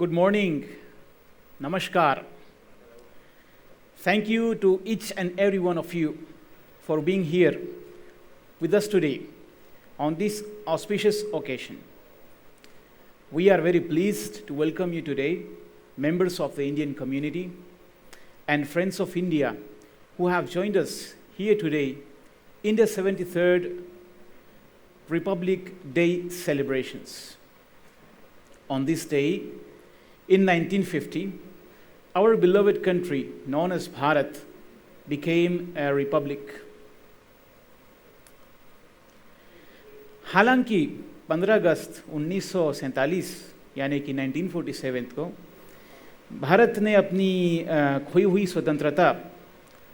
Good morning. Namaskar. Thank you to each and every one of you for being here with us today on this auspicious occasion. We are very pleased to welcome you today, members of the Indian community and friends of India who have joined us here today in the 73rd Republic Day celebrations. On this day, in 1950, our beloved country, known as Bharat, became a republic. हालांकि 15 अगस्त 1947 यानी कि 1947 को भारत ने अपनी खोई हुई स्वतंत्रता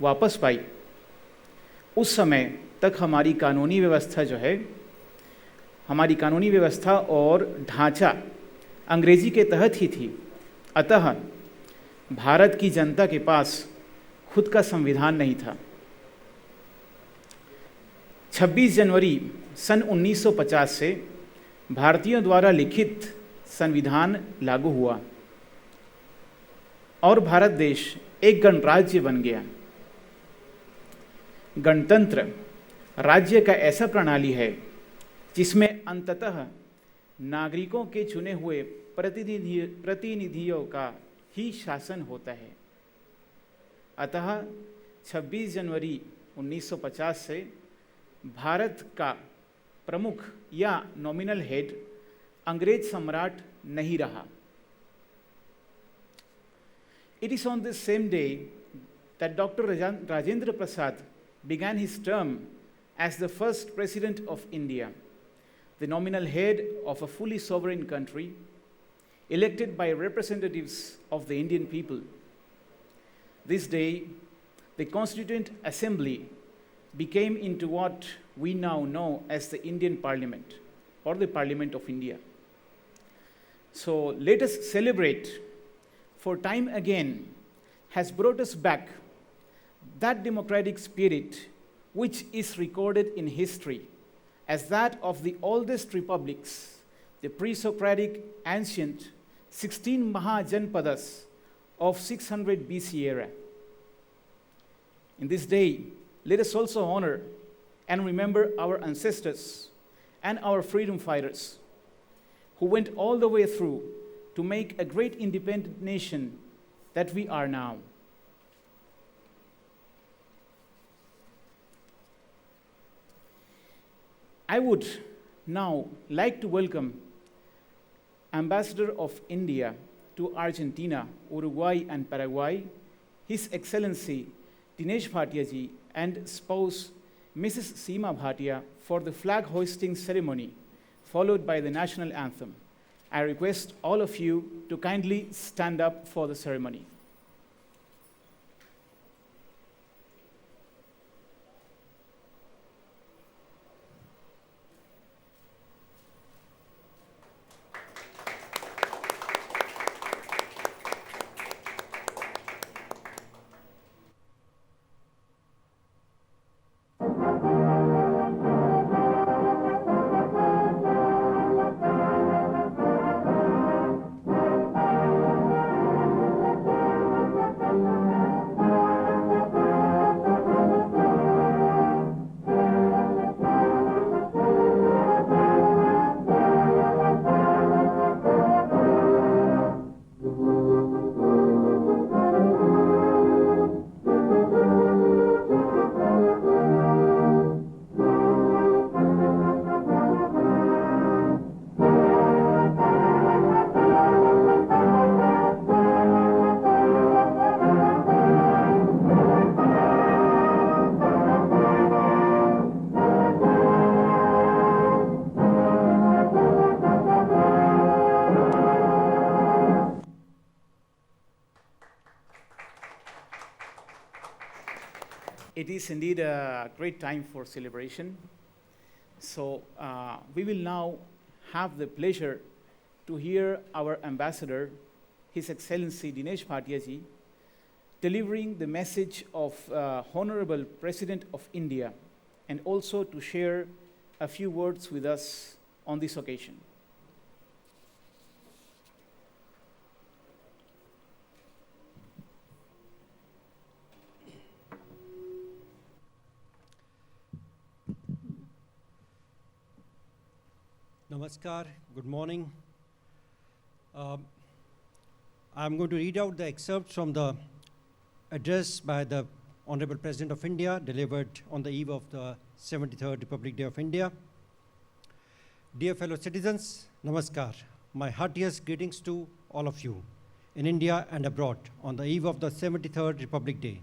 वापस पाई, उस समय तक हमारी कानूनी व्यवस्था हमारी कानूनी व्यवस्था और ढांचा अंग्रेजी के तहत ही थी। अतः भारत की जनता के पास खुद का संविधान नहीं था। 26 जनवरी सन 1950 से भारतीयों द्वारा लिखित संविधान लागू हुआ और भारत देश एक गणराज्य बन गया। गणतंत्र राज्य का ऐसा प्रणाली है जिसमें अंततः नागरिकों के चुने हुए प्रतिनिधियों का ही शासन होता है। अतः 26 जनवरी 1950 से भारत का प्रमुख या नॉमिनल हेड अंग्रेज सम्राट नहीं रहा। It is on this same day that Dr. Rajendra Prasad began his term as the first president of India, the nominal head of a fully sovereign country, elected by representatives of the Indian people. This day, the Constituent Assembly became into what we now know as the Indian Parliament, or the Parliament of India. So let us celebrate, for time again has brought us back that democratic spirit which is recorded in history as that of the oldest republics, the pre-Socratic ancient 16 Mahajanpadas of 600 BC era. In this day, let us also honor and remember our ancestors and our freedom fighters who went all the way through to make a great independent nation that we are now. I would now like to welcome Ambassador of India to Argentina, Uruguay, and Paraguay, His Excellency Dinesh Bhatia ji, and spouse Mrs. Seema Bhatia, for the flag hoisting ceremony, followed by the national anthem. I request all of you to kindly stand up for the ceremony. It is indeed a great time for celebration. So we will now have the pleasure to hear our ambassador, His Excellency Dinesh Bhatia ji, delivering the message of Honorable President of India, and also to share a few words with us on this occasion. Namaskar, good morning. I'm going to read out the excerpts from the address by the Honorable President of India, delivered on the eve of the 73rd Republic Day of India. Dear fellow citizens, Namaskar. My heartiest greetings to all of you in India and abroad on the eve of the 73rd Republic Day.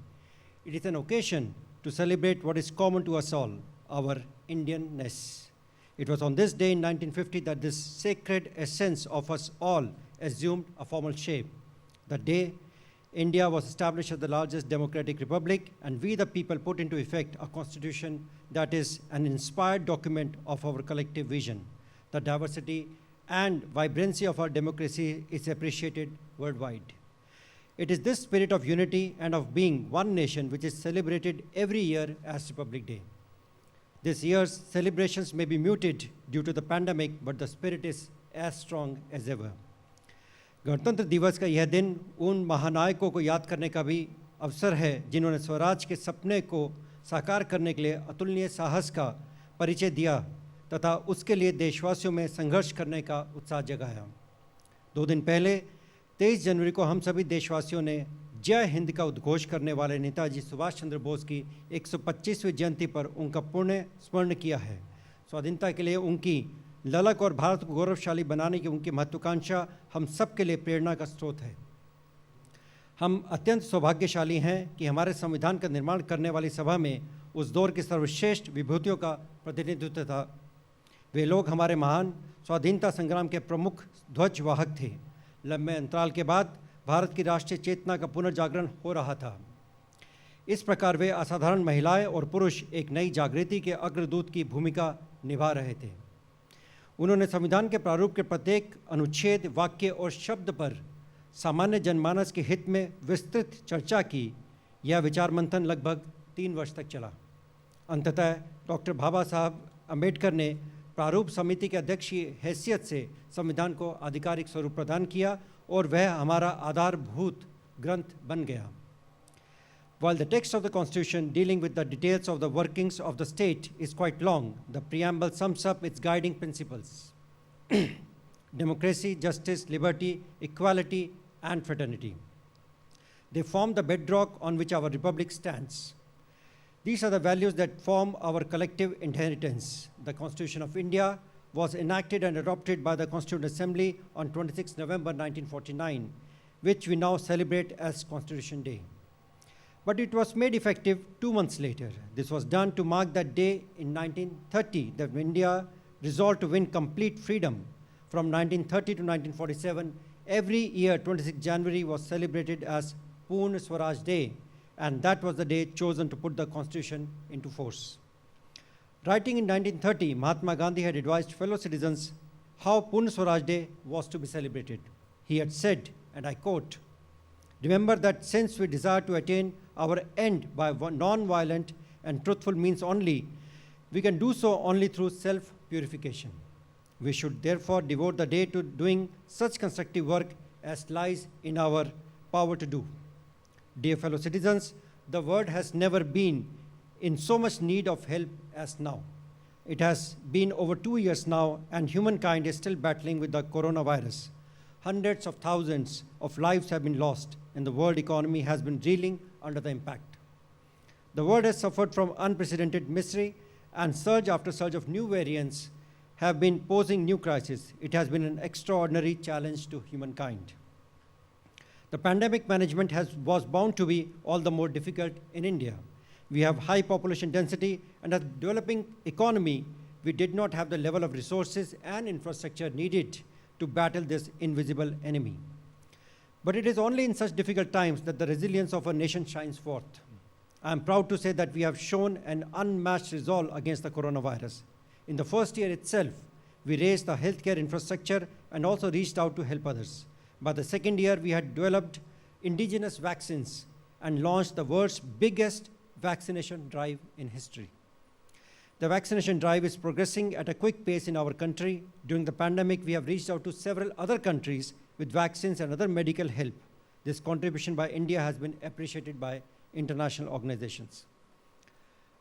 It is an occasion to celebrate what is common to us all, our Indianness. It was on this day in 1950 that this sacred essence of us all assumed a formal shape. The day India was established as the largest democratic republic, and we the people put into effect a constitution that is an inspired document of our collective vision. The diversity and vibrancy of our democracy is appreciated worldwide. It is this spirit of unity and of being one nation which is celebrated every year as Republic Day. This year's celebrations may be muted due to the pandemic, but the spirit is as strong as ever. गणतंत्र दिवस का यह दिन उन महानायकों को याद करने का भी अवसर है जिन्होंने स्वराज के सपने को साकार करने के लिए अतुलनीय साहस का परिचय दिया तथा उसके लिए देशवासियों में संघर्ष करने का उत्साह जगाया। 2 दिन पहले 23 जनवरी को हम सभी देशवासियों ने जय हिंद का उद्घोष करने वाले नेताजी सुभाष चंद्र बोस की 125वीं जयंती पर उनका पुण्य स्मरण किया है। स्वाधीनता के लिए उनकी ललक और भारत को गौरवशाली बनाने की उनकी महत्वाकांक्षा हम सब के लिए प्रेरणा का स्रोत है। हम अत्यंत सौभाग्यशाली हैं कि हमारे संविधान का निर्माण करने वाली सभा में उस दौर की सर्वश्रेष्ठ विभूतियों का प्रतिनिधित्व था। वे लोग हमारे महान स्वाधीनता संग्राम के प्रमुख ध्वजवाहक थे। लंबे अंतराल के बाद भारत की राष्ट्रीय चेतना का पुनर्जागरण हो रहा था। इस प्रकार वे असाधारण महिलाएं और पुरुष एक नई जागृति के अग्रदूत की भूमिका निभा रहे थे। उन्होंने संविधान के प्रारूप के प्रत्येक अनुच्छेद, वाक्य और शब्द पर सामान्य जनमानस के हित में विस्तृत चर्चा की। यह विचार मंथन लगभग 3 वर्ष तक चला। अंततः डॉक्टर बाबा साहब अम्बेडकर ने प्रारूप समिति के अध्यक्ष की हैसियत से संविधान को आधिकारिक स्वरूप प्रदान किया और वह हमारा आधारभूत ग्रंथ बन गया। While the text of the Constitution dealing with the details of the workings of the state is quite long, the preamble sums up its guiding principles: democracy, justice, liberty, equality, and fraternity. They form the bedrock on which our republic stands. These are the values that form our collective inheritance. The Constitution of India was enacted and adopted by the Constituent Assembly on 26 November 1949, which we now celebrate as Constitution Day. But it was made effective 2 months later. This was done to mark that day in 1930 that India resolved to win complete freedom. From 1930 to 1947, every year 26 January was celebrated as Purna Swaraj Day, and that was the day chosen to put the Constitution into force. Writing in 1930, Mahatma Gandhi had advised fellow citizens how Purna Swaraj Day was to be celebrated. He had said, and I quote, "Remember that since we desire to attain our end by non-violent and truthful means only, we can do so only through self-purification. We should therefore devote the day to doing such constructive work as lies in our power to do." Dear fellow citizens, the world has never been in so much need of help as now. It has been over 2 years now, and humankind is still battling with the coronavirus. Hundreds of thousands of lives have been lost, and the world economy has been reeling under the impact. The world has suffered from unprecedented misery, and surge after surge of new variants have been posing new crises. It has been an extraordinary challenge to humankind. The pandemic management was bound to be all the more difficult in India. We have high population density, and as a developing economy, we did not have the level of resources and infrastructure needed to battle this invisible enemy. But it is only in such difficult times that the resilience of our nation shines forth. I am proud to say that we have shown an unmatched resolve against the coronavirus. In the first year itself, we raised the healthcare infrastructure and also reached out to help others. By the second year, we had developed indigenous vaccines and launched the world's biggest vaccination drive in history. The vaccination drive is progressing at a quick pace in our country. During the pandemic, we have reached out to several other countries with vaccines and other medical help. This contribution by India has been appreciated by international organizations.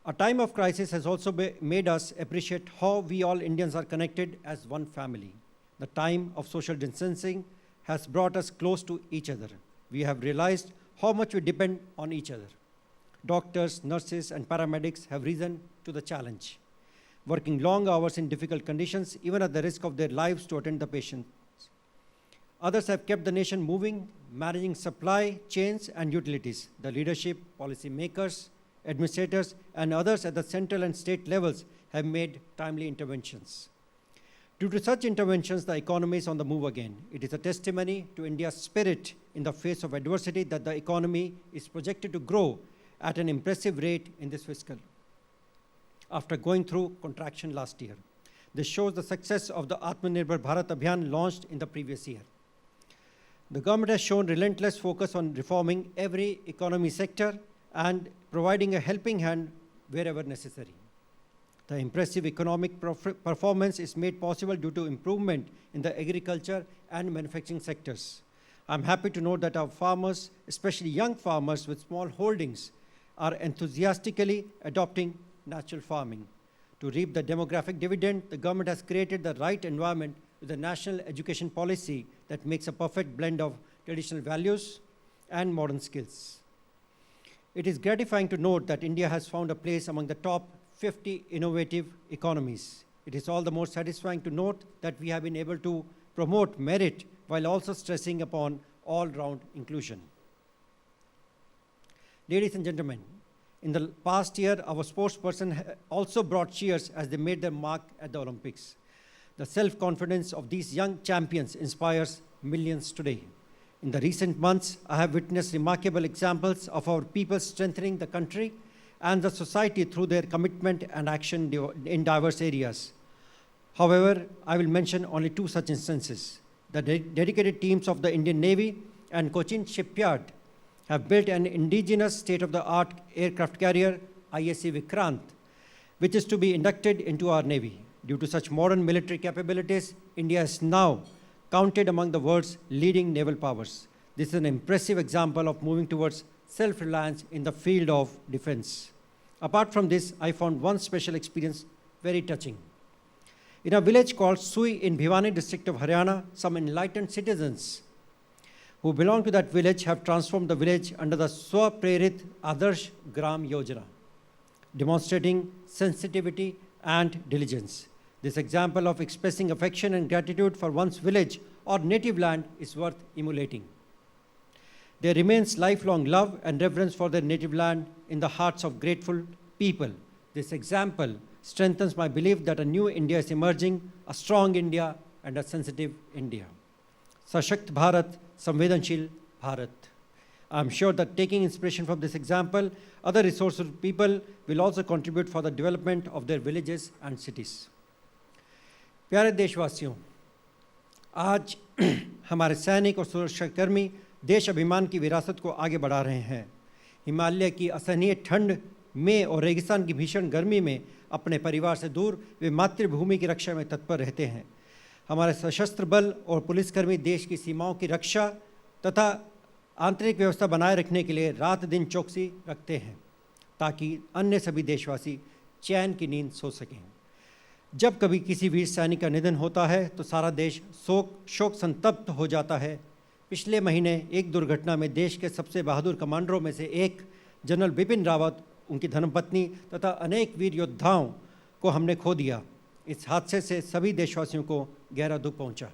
A time of crisis has also made us appreciate how we all Indians are connected as one family. The time of social distancing has brought us close to each other. We have realized how much we depend on each other. Doctors, nurses, and paramedics have risen to the challenge, working long hours in difficult conditions, even at the risk of their lives to attend the patients. Others have kept the nation moving, managing supply chains and utilities. The leadership, policy makers, administrators, and others at the central and state levels have made timely interventions. Due to such interventions, the economy is on the move again. It is a testimony to India's spirit in the face of adversity that the economy is projected to grow at an impressive rate in this fiscal, after going through contraction last year. This shows the success of the Atmanirbhar Bharat Abhiyan launched in the previous year. The government has shown relentless focus on reforming every economy sector and providing a helping hand wherever necessary. The impressive economic performance is made possible due to improvement in the agriculture and manufacturing sectors. I'm happy to note that our farmers, especially young farmers with small holdings, are enthusiastically adopting natural farming. To reap the demographic dividend, the government has created the right environment with a national education policy that makes a perfect blend of traditional values and modern skills. It is gratifying to note that India has found a place among the top 50 innovative economies. It is all the more satisfying to note that we have been able to promote merit while also stressing upon all-round inclusion. Ladies and gentlemen, in the past year, our sportspersons also brought cheers as they made their mark at the Olympics. The self-confidence of these young champions inspires millions today. In the recent months, I have witnessed remarkable examples of our people strengthening the country and the society through their commitment and action in diverse areas. However, I will mention only two such instances. The dedicated teams of the Indian Navy and Cochin Shipyard have built an indigenous state-of-the-art aircraft carrier, ISC Vikrant, which is to be inducted into our Navy. Due to such modern military capabilities, India is now counted among the world's leading naval powers. This is an impressive example of moving towards self-reliance in the field of defense. Apart from this, I found one special experience very touching. In a village called Sui in Bhiwani district of Haryana, some enlightened citizens who belong to that village have transformed the village under the Swaprerit Adarsh Gram Yojana, demonstrating sensitivity and diligence. This example of expressing affection and gratitude for one's village or native land is worth emulating. There remains lifelong love and reverence for their native land in the hearts of grateful people. This example strengthens my belief that a new India is emerging, a strong India and a sensitive India. Sashakt Bharat, Samvedanshil Bharat. I am sure that taking inspiration from this example, other resourceful people will also contribute for the development of their villages and cities. प्यारे देशवासियों, आज हमारे सैनिक और सुरक्षाकर्मी देश अभिमान की विरासत को आगे बढ़ा रहे हैं। हिमालय की असहनीय ठंड में और रेगिस्तान की भीषण गर्मी में अपने परिवार से दूर वे मातृभूमि की रक्षा में तत्पर रहते हैं। हमारे सशस्त्र बल और पुलिसकर्मी देश की सीमाओं की रक्षा तथा आंतरिक व्यवस्था बनाए रखने के लिए रात दिन चौकसी रखते हैं ताकि अन्य सभी देशवासी चैन की नींद सो सकें। जब कभी किसी वीर सैनिक का निधन होता है तो सारा देश शोक संतप्त हो जाता है। पिछले महीने एक दुर्घटना में देश के सबसे बहादुर कमांडरों में से एक जनरल बिपिन रावत, उनकी धर्मपत्नी तथा अनेक वीर योद्धाओं को हमने खो दिया। इस हादसे से सभी देशवासियों को गहरा दुख पहुंचा।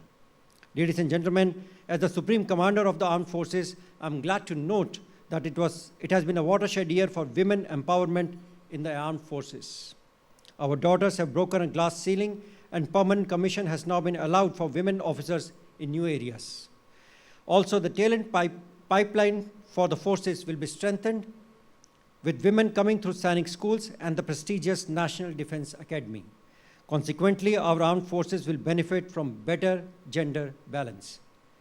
Ladies and gentlemen, as the Supreme Commander of the Armed Forces, I am glad to note that it has been a watershed year for women empowerment in the armed forces. Our daughters have broken a glass ceiling and permanent commission has now been allowed for women officers in new areas. Also, the talent pipeline for the forces will be strengthened with women coming through Sainik schools and the prestigious National Defense Academy. Consequently, our armed forces will benefit from better gender balance.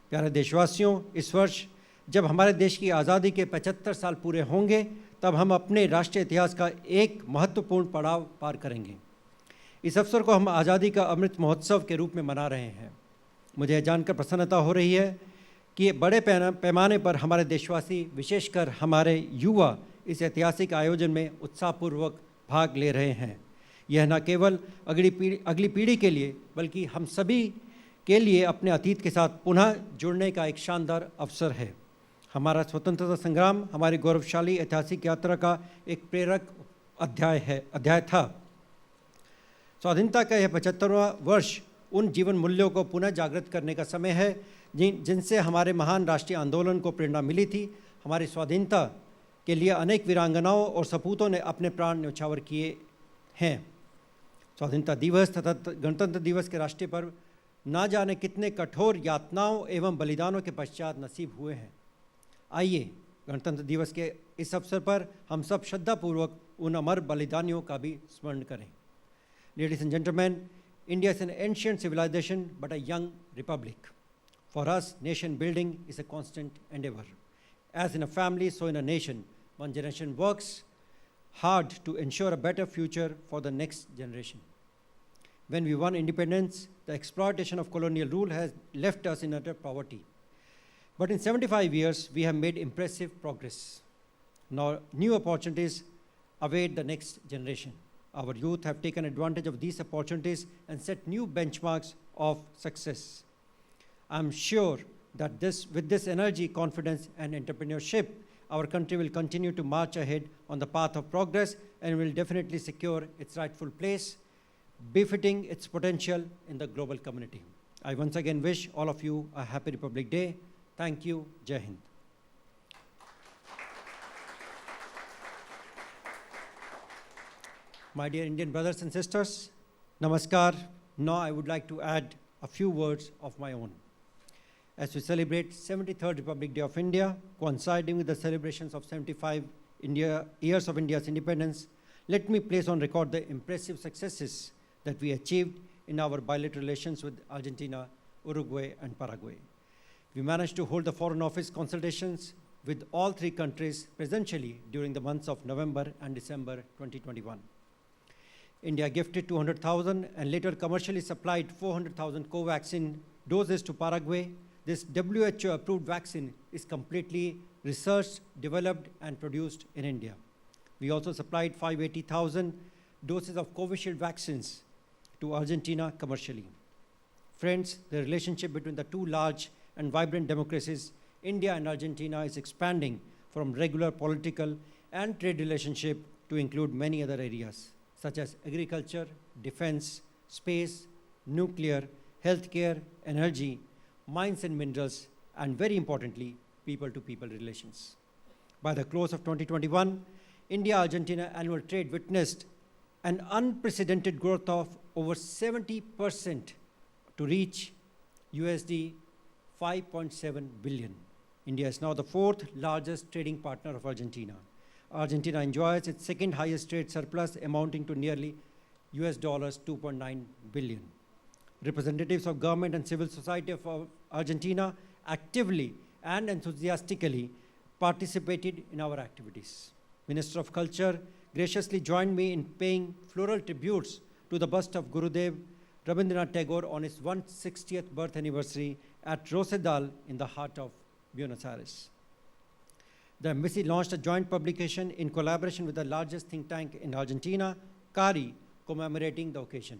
प्यारे देशवासियों, इस वर्ष जब हमारे देश की आज़ादी के 75 साल पूरे होंगे, तब हम अपने राष्ट्रीय इतिहास का एक महत्वपूर्ण पड़ाव पार करेंगे। इस अवसर को हम आज़ादी का अमृत महोत्सव के रूप में मना रहे हैं। मुझे यह जानकर प्रसन्नता हो रही है कि बड़े पैमाने पर हमारे देशवासी, विशेषकर हमारे युवा, इस ऐतिहासिक आयोजन में उत्साहपूर्वक भाग ले रहे हैं। यह न केवल अगली पीढ़ी के लिए बल्कि हम सभी के लिए अपने अतीत के साथ पुनः जुड़ने का एक शानदार अवसर है। हमारा स्वतंत्रता संग्राम हमारी गौरवशाली ऐतिहासिक यात्रा का एक प्रेरक अध्याय था। स्वाधीनता का यह 75वां वर्ष उन जीवन मूल्यों को पुनः जागृत करने का समय है जिनसे हमारे महान राष्ट्रीय आंदोलन को प्रेरणा मिली थी। हमारी स्वाधीनता के लिए अनेक वीरांगनाओं और सपूतों ने अपने प्राण न्यौछावर किए हैं। स्वाधीनता दिवस तथा गणतंत्र दिवस के राष्ट्रीय पर्व ना जाने कितने कठोर यातनाओं एवं बलिदानों के पश्चात नसीब हुए हैं। आइए गणतंत्र दिवस के इस अवसर पर हम सब श्रद्धापूर्वक उन अमर बलिदानियों का भी स्मरण करें। Ladies and gentlemen, India is an ancient civilization but a young republic. For us, nation building is a constant endeavor. As in a family, so in a nation, one generation works hard to ensure a better future for the next generation. When we won independence, the exploitation of colonial rule has left us in utter poverty. But in 75 years, we have made impressive progress. Now, new opportunities await the next generation. Our youth have taken advantage of these opportunities and set new benchmarks of success. I'm sure that with this energy, confidence, and entrepreneurship, our country will continue to march ahead on the path of progress and will definitely secure its rightful place, befitting its potential in the global community. I once again wish all of you a happy Republic Day. Thank you. Jai Hind. My dear Indian brothers and sisters, Namaskar. Now I would like to add a few words of my own. As we celebrate 73rd Republic Day of India, coinciding with the celebrations of 75 years of India's independence, let me place on record the impressive successes that we achieved in our bilateral relations with Argentina, Uruguay, and Paraguay. We managed to hold the Foreign Office consultations with all three countries presentially during the months of November and December 2021. India gifted 200,000 and later commercially supplied 400,000 Covaxin doses to Paraguay. This WHO-approved vaccine is completely researched, developed, and produced in India. We also supplied 580,000 doses of Covishield vaccines to Argentina commercially. Friends, the relationship between the two large and vibrant democracies, India and Argentina, is expanding from regular political and trade relationship to include many other areas, such as agriculture, defense, space, nuclear, healthcare, energy, mines and minerals, and very importantly, people-to-people relations. By the close of 2021, India-Argentina annual trade witnessed an unprecedented growth of over 70% to reach USD 5.7 billion. India is now the fourth largest trading partner of Argentina. Argentina enjoys its second highest trade surplus amounting to nearly US dollars 2.9 billion. Representatives of government and civil society of Argentina actively and enthusiastically participated in our activities. Minister of Culture graciously joined me in paying floral tributes to the bust of Gurudev Rabindranath Tagore on his 160th birth anniversary at Rosedal in the heart of Buenos Aires. The embassy launched a joint publication in collaboration with the largest think tank in Argentina, CARI, commemorating the occasion.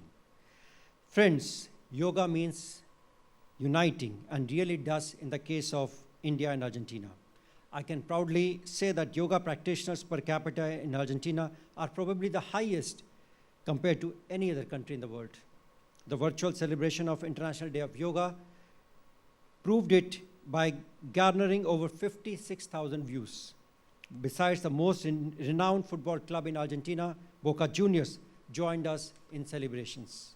Friends, yoga means uniting, and really does in the case of India and Argentina. I can proudly say that yoga practitioners per capita in Argentina are probably the highest compared to any other country in the world. The virtual celebration of International Day of Yoga proved it by garnering over 56,000 views. Besides, the most renowned football club in Argentina, Boca Juniors, joined us in celebrations.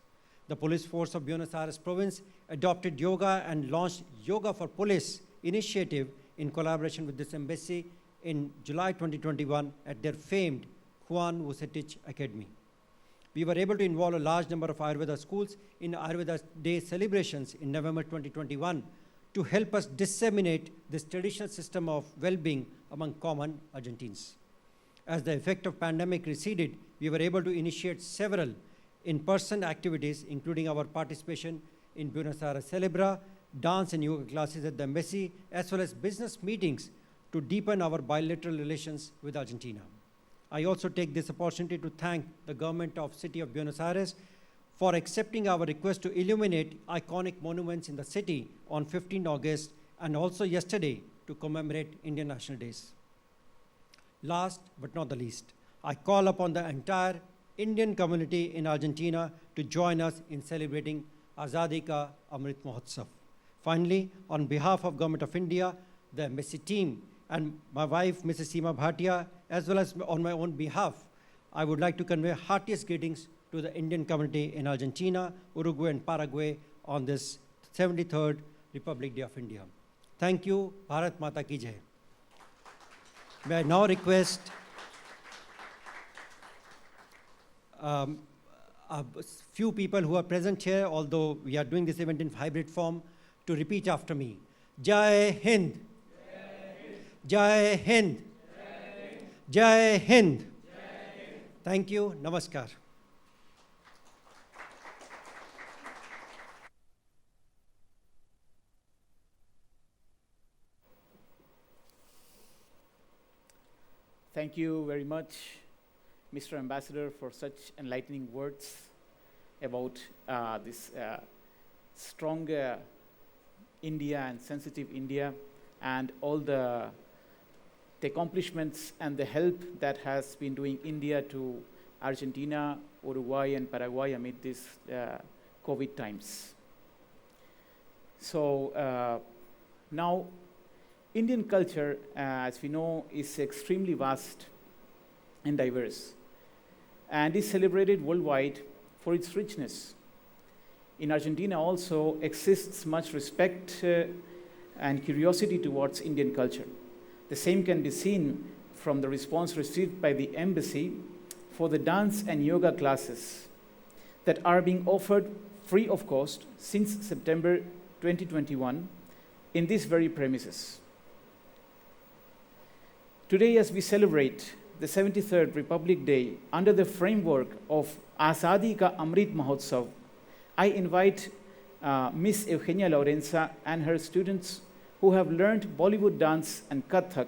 The police force of Buenos Aires province adopted yoga and launched Yoga for Police initiative in collaboration with this embassy in July 2021 at their famed Juan Vucetich Academy. We were able to involve a large number of Ayurveda schools in Ayurveda Day celebrations in November 2021 to help us disseminate this traditional system of well-being among common Argentines. As the effect of pandemic receded, we were able to initiate several in-person activities, including our participation in Buenos Aires Celebra, dance and yoga classes at the embassy, as well as business meetings to deepen our bilateral relations with Argentina. I also take this opportunity to thank the government of City of Buenos Aires for accepting our request to illuminate iconic monuments in the city on 15 August and also yesterday to commemorate Indian National Days. Last but not the least, I call upon the entire Indian community in Argentina to join us in celebrating Azadi Ka Amrit Mahotsav. Finally, on behalf of Government of India, the embassy team, and my wife, Mrs. Seema Bhatia, as well as on my own behalf, I would like to convey heartiest greetings to the Indian community in Argentina, Uruguay, and Paraguay on this 73rd Republic Day of India. Thank you. Bharat Mata Ki Jai. May I now request a few people who are present here, although we are doing this event in hybrid form, to repeat after me. Jai Hind. Jai Hind. Jai Hind. Thank you. Namaskar. Thank you very much, Mr. Ambassador, for such enlightening words about this strong India and sensitive India, and all the accomplishments and the help that has been doing India to Argentina, Uruguay, and Paraguay amid these COVID times. So now, Indian culture, as we know, is extremely vast and diverse, and is celebrated worldwide for its richness. In Argentina also exists much respect and curiosity towards Indian culture. The same can be seen from the response received by the embassy for the dance and yoga classes that are being offered free of cost since September 2021 in these very premises. Today, as we celebrate the 73rd Republic Day under the framework of Azadi Ka Amrit Mahotsav, I invite Miss Eugenia Laurenza and her students who have learned Bollywood dance and Kathak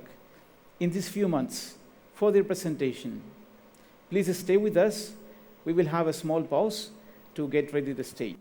in these few months for their presentation. Please stay with us. We will have a small pause to get ready the stage.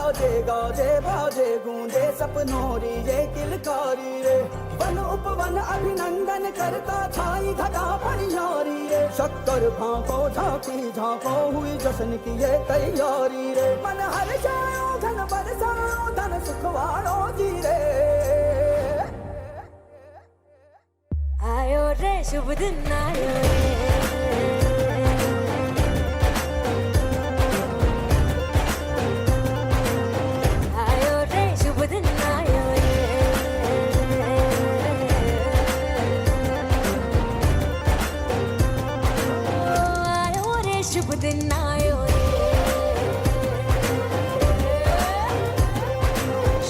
बाजे गाजे बाजे गूंजे सपनों री ये किलकारी रे one उपवन अभिनंदन करता छाई घटा परियारी रे शक्कर भांको झांकी झांको हुई जश्न की ये तैयारी रे मन हर जाओ धन बरसाओ धन सुखवाड़ो जी रे आयो रे शुभ दिन आयो रे आयो रे शुभ दिन आयो रे आयो रे शुभ दिन आयो रे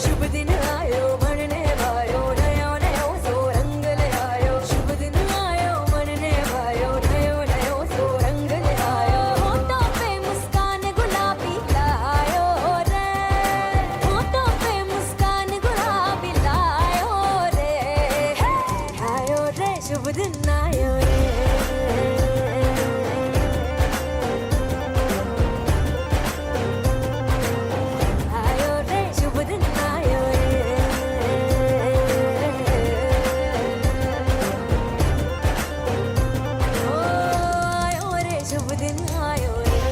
शुभ दिन आयो बनने वायो नयो नयो सो रंग ले आयो शुभ दिन आयो बनने वायो नयो नयो सो रंग ले आयो होठों पे मुस्कान गुलाबी लायो रे होठों पे मुस्कान गुलाबी लायो रे आयो रे शुभ दिन आयो रे आयो रे शुभ दिन आयो रे ओ आयो रे शुभ दिन आयो रे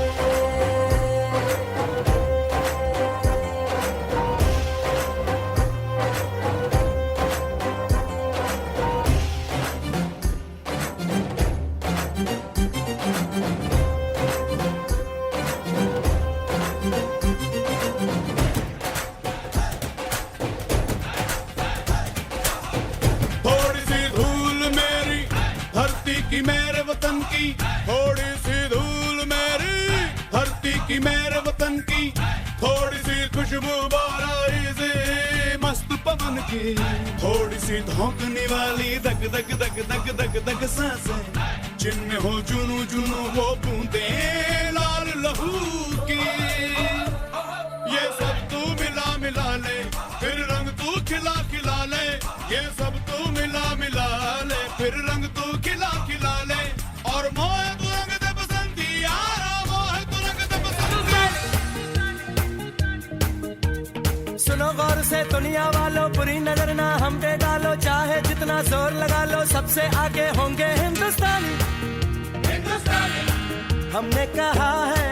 थोड़ी सी धूल मेरी धरती की मेरे वतन की थोड़ी सी धूल मेरी धरती की मेरे वतन की थोड़ी सी खुशबू बाराई से मस्त पवन की थोड़ी सी धौंकने वाली दग दग दग दग दग दग सांसें जिनमें हो जुनू जुनू वो बूंदे लाल लहू की ये सब तू मिला मिला ले फिर रंग तू खिला खिला ले ये सब तू मिला मिला ले फिर रंग तू खिला खिला ले और मोह तू रंग दे बसंती यारा मोह तू रंग दे बसंती सुनो गौर से दुनिया वालों बुरी नजर ना हम पे डालो चाहे जितना जोर लगा लो सबसे आगे होंगे हिंदुस्तानी हमने कहा है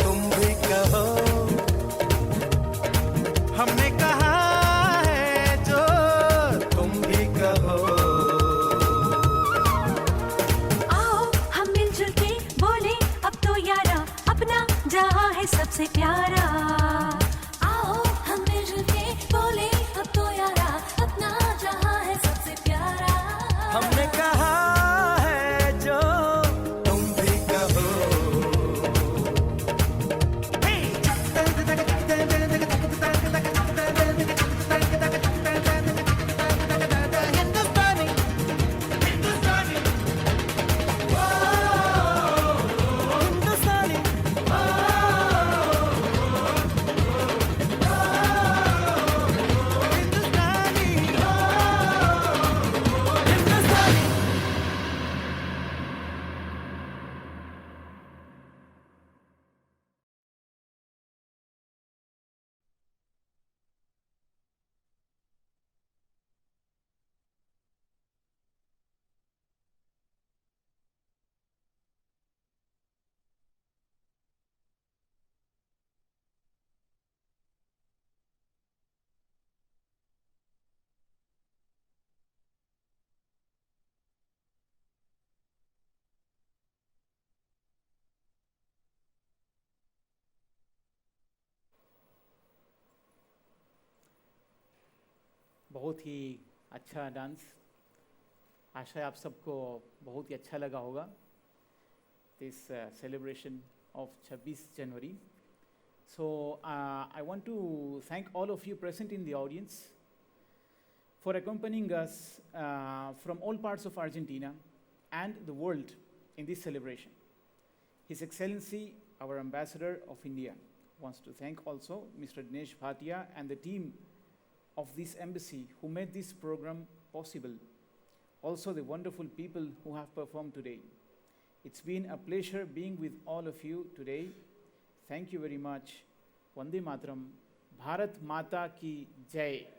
तुम भी कहो हमने कहा है जो तुम भी कहो आओ हम मिलजुल के बोले अब तो यारा अपना जहां है सबसे प्यारा आओ हम मिलजुल के बोले अब तो यारा अपना जहां है सबसे प्यारा हमने कहा है जो तुम भी कहो हिंदुस्तानी हिंदुस्तानी हिंदुस्तानी बहुत ही अच्छा डांस। आशा है आप सबको बहुत ही अच्छा लगा होगा this celebration of 26 January. So I want to thank all of you present in the audience for accompanying us from all parts of Argentina and the world in this celebration. His Excellency, our Ambassador of India, wants to thank also Mr. Dinesh Bhatia and the team of this embassy who made this program possible. Also the wonderful people who have performed today. It's been a pleasure being with all of you today. Thank you very much Vande Mataram, Bharat माता की जय।